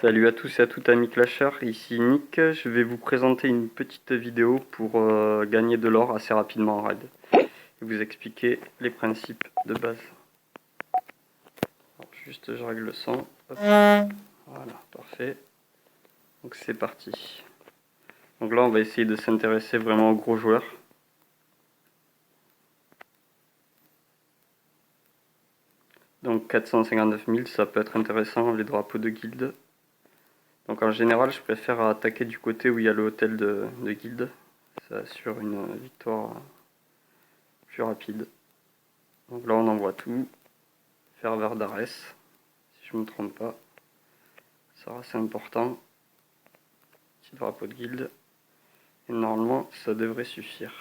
Salut à tous et à toutes amis clashers, ici Nick, je vais vous présenter une petite vidéo pour gagner de l'or assez rapidement en raid et vous expliquer les principes de base. Alors, juste je règle le son, hop. Voilà, parfait, donc c'est parti. Donc là on va essayer de s'intéresser vraiment aux gros joueurs. Donc 459 000 ça peut être intéressant, les drapeaux de guilde. Donc en général je préfère attaquer du côté où il y a le hôtel de guilde, ça assure une victoire plus rapide. Donc là on envoie tout, ferveur d'Arès, si je me trompe pas, ça sera assez important, petit drapeau de guilde, et normalement ça devrait suffire.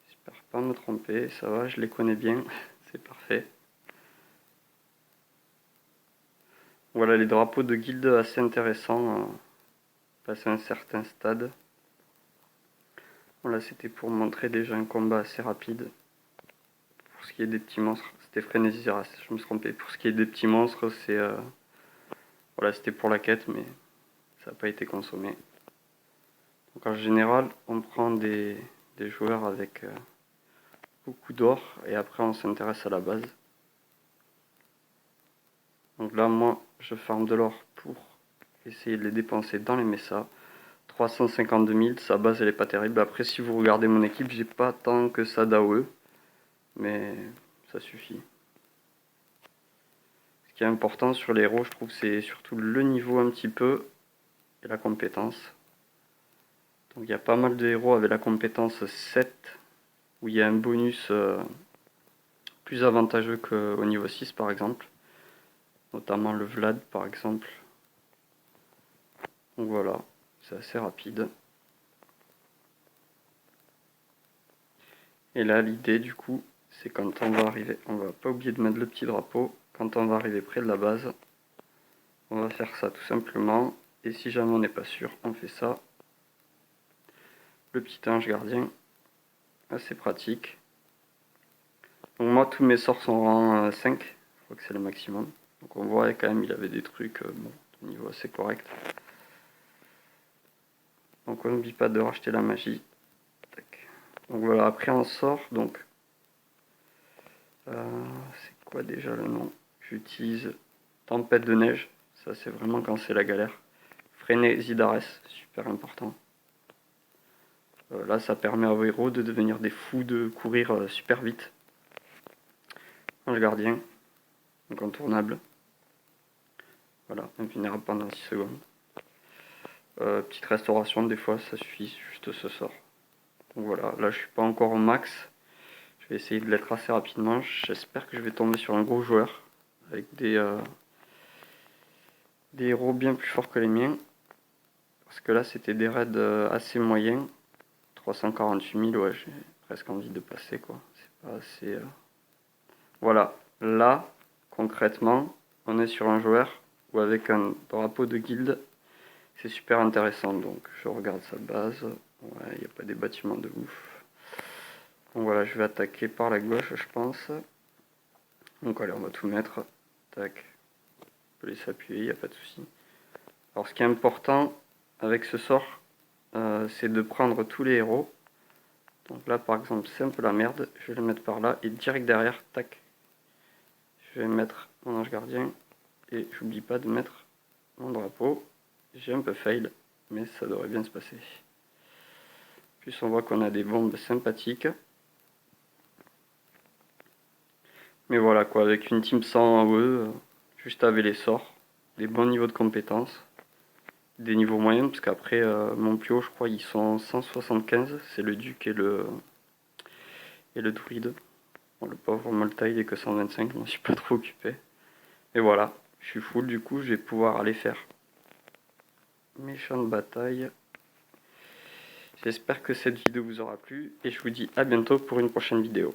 J'espère pas me tromper, ça va, je les connais bien, c'est parfait. Voilà les drapeaux de guilde assez intéressants, passé un certain stade. Voilà, c'était pour montrer déjà un combat assez rapide. Pour ce qui est des petits monstres, c'était Frénésie, je me suis trompé. Pour ce qui est des petits monstres, c'est voilà, c'était pour la quête, mais ça n'a pas été consommé. Donc en général, on prend des joueurs avec beaucoup d'or et après on s'intéresse à la base. Donc là, moi, je farme de l'or pour essayer de les dépenser dans les messas. 352 000, sa base elle est pas terrible. Après, si vous regardez mon équipe, j'ai pas tant que ça d'AOE, mais ça suffit. Ce qui est important sur les héros, je trouve, c'est surtout le niveau un petit peu et la compétence. Donc il y a pas mal de héros avec la compétence 7 où il y a un bonus plus avantageux qu'au niveau 6 par exemple. Notamment le Vlad par exemple. Donc voilà, c'est assez rapide. Et là l'idée du coup, c'est quand on va arriver, on va pas oublier de mettre le petit drapeau. Quand on va arriver près de la base, on va faire ça tout simplement. Et si jamais on n'est pas sûr, on fait ça. Le petit ange gardien, assez pratique. Donc moi tous mes sorts sont en 5, je crois que c'est le maximum. Donc on voit quand même il avait des trucs bon, au niveau assez correct. Donc on n'oublie pas de racheter la magie. Tac. Donc voilà, après on sort, donc c'est quoi déjà le nom? J'utilise Tempête de neige, ça c'est vraiment quand c'est la galère. Frénésie d'Arès, super important. Là ça permet à vos héros de devenir des fous, de courir super vite. Ange gardien, incontournable. Voilà, invulnérable pendant 6 secondes. Petite restauration, des fois ça suffit, juste ce sort. Donc voilà, là je suis pas encore au max. Je vais essayer de l'être assez rapidement. J'espère que je vais tomber sur un gros joueur avec des héros bien plus forts que les miens. Parce que là c'était des raids assez moyens. 348 000, ouais, j'ai presque envie de passer quoi. C'est pas assez. Voilà, là concrètement, on est sur un joueur ou avec un drapeau de guilde. C'est super intéressant, donc je regarde sa base. Ouais, il n'y a pas des bâtiments de ouf. Donc voilà, je vais attaquer par la gauche, je pense. Donc allez, on va tout mettre. Tac. On peut les s'appuyer, il n'y a pas de souci. Alors ce qui est important avec ce sort, c'est de prendre tous les héros. Donc là, par exemple, c'est un peu la merde. Je vais le mettre par là et direct derrière, tac. Je vais mettre mon ange gardien et j'oublie pas de mettre mon drapeau. J'ai un peu fail, mais ça devrait bien se passer. Plus on voit qu'on a des bombes sympathiques. Mais voilà quoi, avec une team sans AOE, juste avec les sorts, des bons niveaux de compétences, des niveaux moyens, parce qu'après mon plus haut je crois ils sont 175, c'est le duc et le druide. Bon, le pauvre Molta il est que 125, je m'en suis pas trop occupé. Et voilà, je suis full du coup, je vais pouvoir aller faire méchante bataille. J'espère que cette vidéo vous aura plu et je vous dis à bientôt pour une prochaine vidéo.